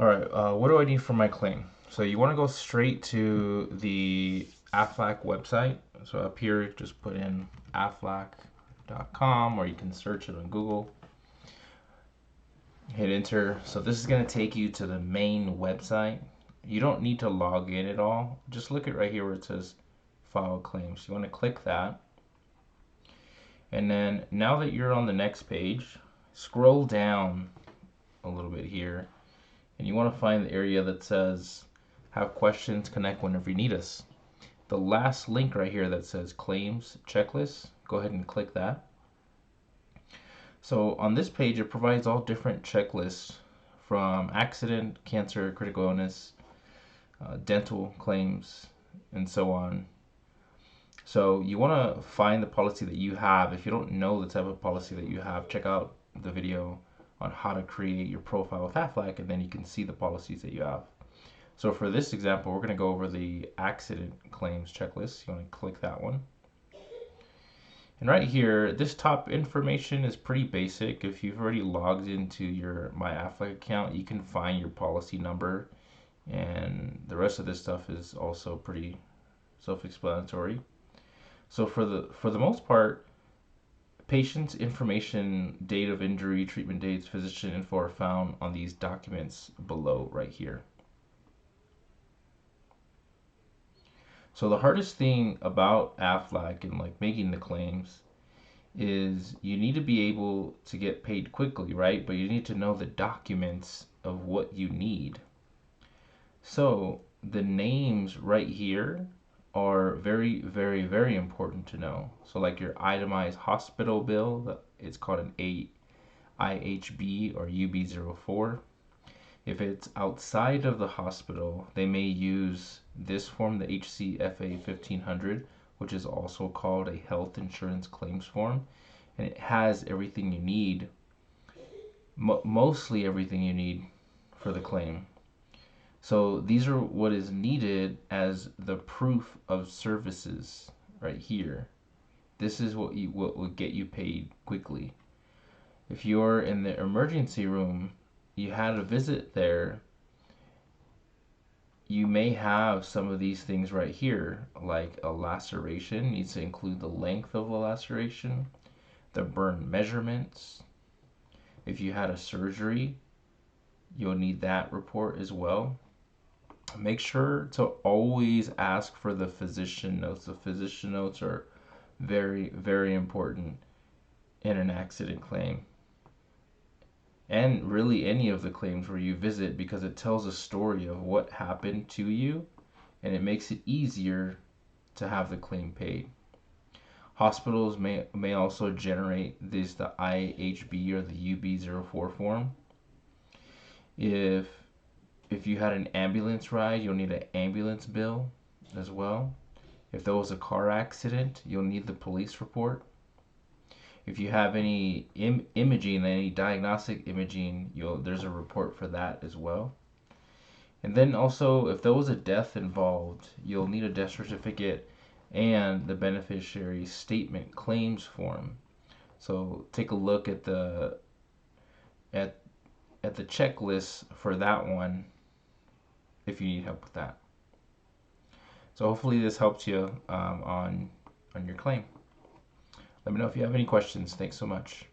All right, what do I need for my claim? So you want to go straight to the Aflac website. So up here, just put in aflac.com, or you can search it on Google. Hit enter. So this is going to take you to the main website. You don't need to log in at all. Just look at right here where it says file claims. You want to click that. And then now that you're on the next page, scroll down a little bit here, and you want to find the area that says have questions, connect whenever you need us. The last link right here that says claims checklist, go ahead and click that. So on this page, it provides all different checklists from accident, cancer, critical illness, dental claims, and so on. So you want to find the policy that you have. If you don't know the type of policy that you have, check out the video on how to create your profile with Aflac, and then you can see the policies that you have. So for this example, we're going to go over the accident claims checklist. You want to click that one. And right here, this top information is pretty basic. If you've already logged into your My Aflac account, you can find your policy number, and the rest of this stuff is also pretty self-explanatory. So for the most part, patient's information, date of injury, treatment dates, physician info are found on these documents below right here. So the hardest thing about Aflac and like making the claims is you need to be able to get paid quickly, right? But you need to know the documents of what you need. So the names right here are very, very, very important to know. So like your itemized hospital bill, it's called an IHB or UB04. If it's outside of the hospital, they may use this form, the HCFA 1500, which is also called a health insurance claims form. And it has everything you need, mostly everything you need for the claim. So these are what is needed as the proof of services right here. This is what will get you paid quickly. If you're in the emergency room, you had a visit there, you may have some of these things right here, like a laceration needs to include the length of the laceration, the burn measurements. If you had a surgery, you'll need that report as well. Make sure to always ask for the physician notes. The physician notes are very, very important in an accident claim. And really any of the claims where you visit, because it tells a story of what happened to you and it makes it easier to have the claim paid. Hospitals may also generate the IHB or the UB04 form. If you had an ambulance ride, you'll need an ambulance bill as well. If there was a car accident, you'll need the police report. If you have any imaging, any diagnostic imaging, there's a report for that as well. And then also, if there was a death involved, you'll need a death certificate and the beneficiary statement claims form. So take a look at the checklist for that one if you need help with that. So hopefully this helps you on your claim. Let me know if you have any questions. Thanks so much.